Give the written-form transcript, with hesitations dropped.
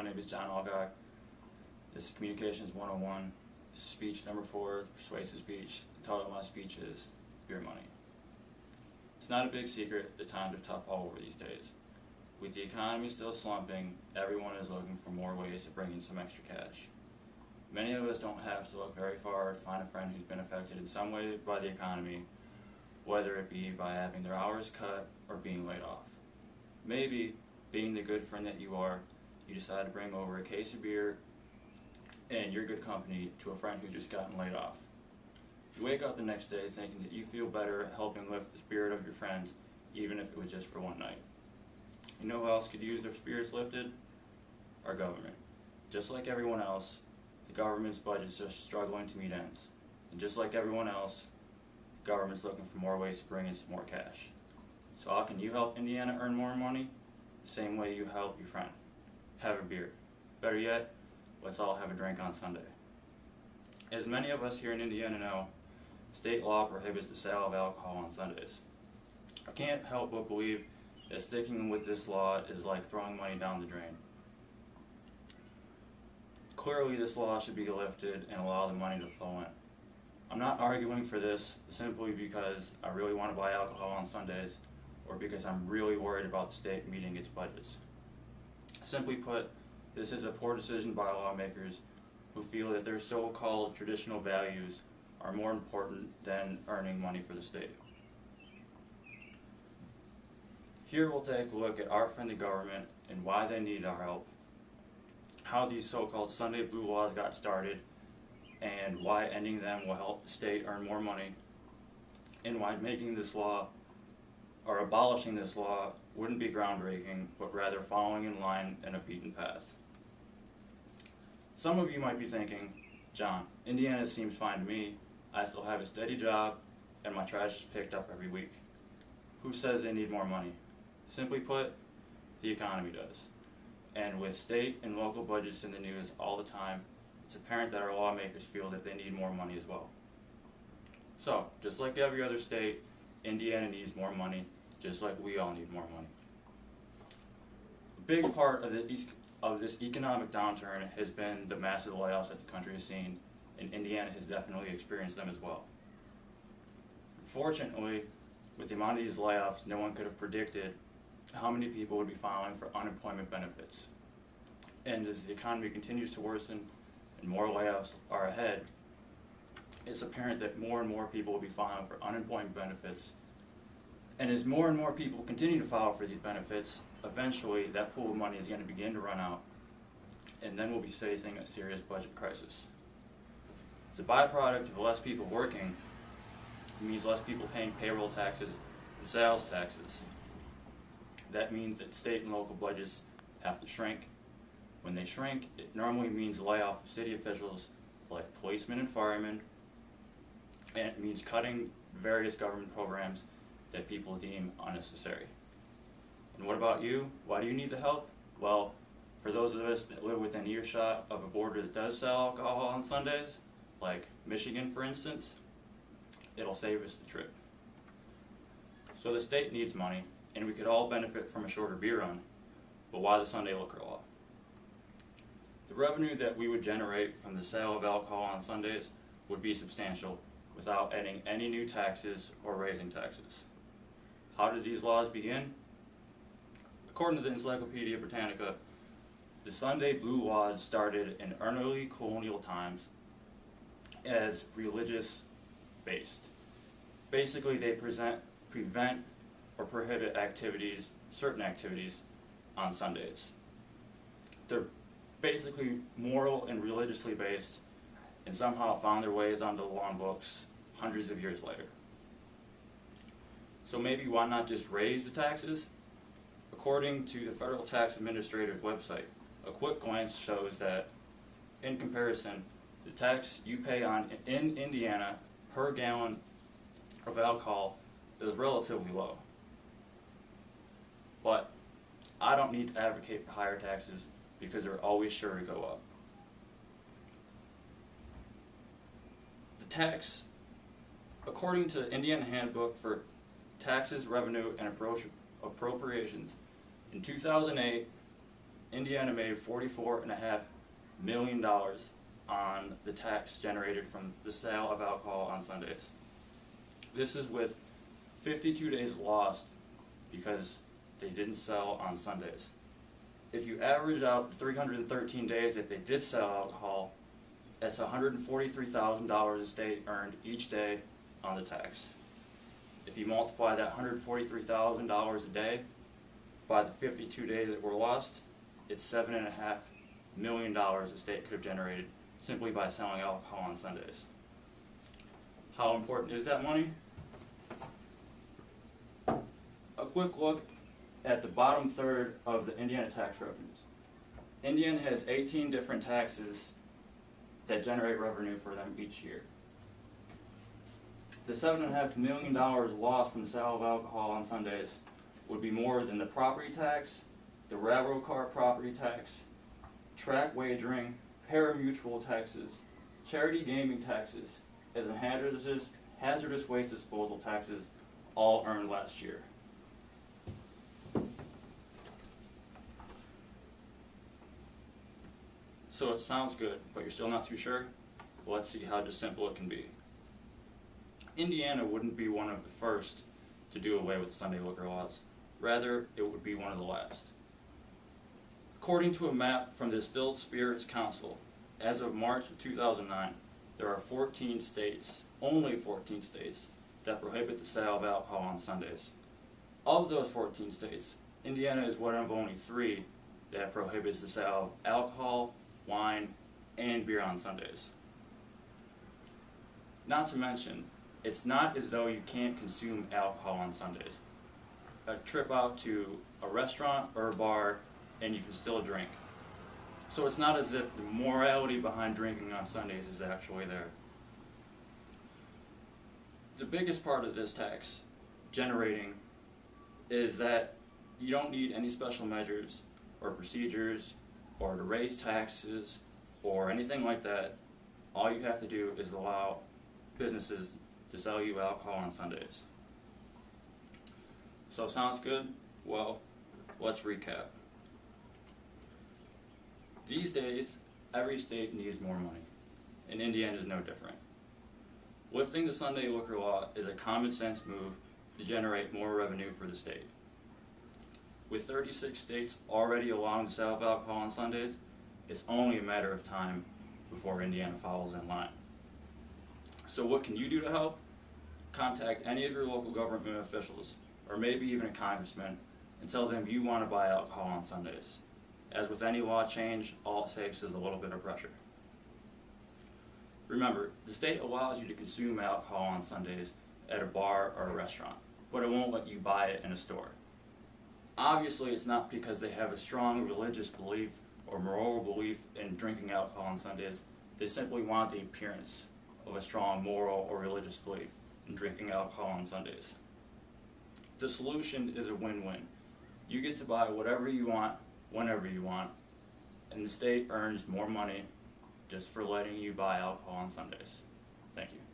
My name is John Alcock. This is Communications 101. Speech number 4, the persuasive speech. The title of my speech is Beer Money. It's not a big secret that times are tough all over these days. With the economy still slumping, everyone is looking for more ways to bring in some extra cash. Many of us don't have to look very far to find a friend who's been affected in some way by the economy, whether it be by having their hours cut or being laid off. Maybe, being the good friend that you are, you decide to bring over a case of beer and your good company to a friend who's just gotten laid off. You wake up the next day thinking that you feel better helping lift the spirit of your friends, even if it was just for one night. You know who else could use their spirits lifted? Our government. Just like everyone else, the government's budgets are struggling to meet ends. And just like everyone else, the government's looking for more ways to bring in some more cash. So how can you help Indiana earn more money? The same way you help your friend. Have a beer. Better yet, let's all have a drink on Sunday. As many of us here in Indiana know, state law prohibits the sale of alcohol on Sundays. I can't help but believe that sticking with this law is like throwing money down the drain. Clearly this law should be lifted and allow the money to flow in. I'm not arguing for this simply because I really want to buy alcohol on Sundays or because I'm really worried about the state meeting its budgets. Simply put, this is a poor decision by lawmakers who feel that their so-called traditional values are more important than earning money for the state. Here we'll take a look at our friendly government and why they need our help, how these so-called Sunday blue laws got started, and why ending them will help the state earn more money, and why making this law or abolishing this law wouldn't be groundbreaking, but rather following in line in a beaten path. Some of you might be thinking, John, Indiana seems fine to me. I still have a steady job, and my trash is picked up every week. Who says they need more money? Simply put, the economy does. And with state and local budgets in the news all the time, it's apparent that our lawmakers feel that they need more money as well. So, just like every other state, Indiana needs more money, just like we all need more money. A big part of this economic downturn has been the massive layoffs that the country has seen, and Indiana has definitely experienced them as well. Unfortunately, with the amount of these layoffs, no one could have predicted how many people would be filing for unemployment benefits. And as the economy continues to worsen and more layoffs are ahead, it's apparent that more and more people will be filing for unemployment benefits. And as more and more people continue to file for these benefits, eventually that pool of money is going to begin to run out, and then we'll be facing a serious budget crisis. As a byproduct of less people working, it means less people paying payroll taxes and sales taxes. That means that state and local budgets have to shrink. When they shrink, it normally means the layoff of city officials like policemen and firemen, and it means cutting various government programs that people deem unnecessary. And what about you? Why do you need the help? Well, for those of us that live within earshot of a border that does sell alcohol on Sundays, like Michigan for instance, it'll save us the trip. So the state needs money, and we could all benefit from a shorter beer run, but why the Sunday liquor law? The revenue that we would generate from the sale of alcohol on Sundays would be substantial without adding any new taxes or raising taxes. How did these laws begin? According to the Encyclopedia Britannica, the Sunday Blue laws started in early colonial times as religious-based. Basically, they prevent or prohibit certain activities on Sundays. They're basically moral and religiously based, and somehow found their ways onto the law books hundreds of years later. So maybe why not just raise the taxes? According to the Federal Tax Administrator's website, a quick glance shows that, in comparison, the tax you pay in Indiana per gallon of alcohol is relatively low. But I don't need to advocate for higher taxes because they're always sure to go up. The tax, according to the Indiana Handbook for Taxes, Revenue, and Appropriations, in 2008, Indiana made $44.5 million on the tax generated from the sale of alcohol on Sundays. This is with 52 days lost because they didn't sell on Sundays. If you average out the 313 days that they did sell alcohol, that's $143,000 the state earned each day on the tax. If you multiply that $143,000 a day by the 52 days that were lost, it's $7.5 million the state could have generated simply by selling alcohol on Sundays. How important is that money? A quick look at the bottom third of the Indiana tax revenues. Indiana has 18 different taxes that generate revenue for them each year. The $7.5 million lost from the sale of alcohol on Sundays would be more than the property tax, the railroad car property tax, track wagering, pari-mutuel taxes, charity gaming taxes, and hazardous waste disposal taxes all earned last year. So it sounds good, but you're still not too sure? Well, let's see how just simple it can be. Indiana wouldn't be one of the first to do away with the Sunday liquor laws. Rather, it would be one of the last. According to a map from the Distilled Spirits Council, as of March of 2009, there are 14 states, only 14 states, that prohibit the sale of alcohol on Sundays. Of those 14 states, Indiana is one of only 3 that prohibits the sale of alcohol, wine, and beer on Sundays. Not to mention, it's not as though you can't consume alcohol on Sundays. A trip out to a restaurant or a bar and you can still drink. So it's not as if the morality behind drinking on Sundays is actually there. The biggest part of this tax generating is that you don't need any special measures or procedures or to raise taxes or anything like that. All you have to do is allow businesses to sell you alcohol on Sundays. So sounds good? Well, let's recap. These days, every state needs more money, and Indiana is no different. Lifting the Sunday liquor law is a common sense move to generate more revenue for the state. With 36 states already allowing the sale of alcohol on Sundays, it's only a matter of time before Indiana follows in line. So what can you do to help? Contact any of your local government officials, or maybe even a congressman, and tell them you want to buy alcohol on Sundays. As with any law change, all it takes is a little bit of pressure. Remember, the state allows you to consume alcohol on Sundays at a bar or a restaurant, but it won't let you buy it in a store. Obviously, it's not because they have a strong religious belief or moral belief in drinking alcohol on Sundays. They simply want the appearance of a strong moral or religious belief in drinking alcohol on Sundays. The solution is a win-win. You get to buy whatever you want, whenever you want, and the state earns more money just for letting you buy alcohol on Sundays. Thank you.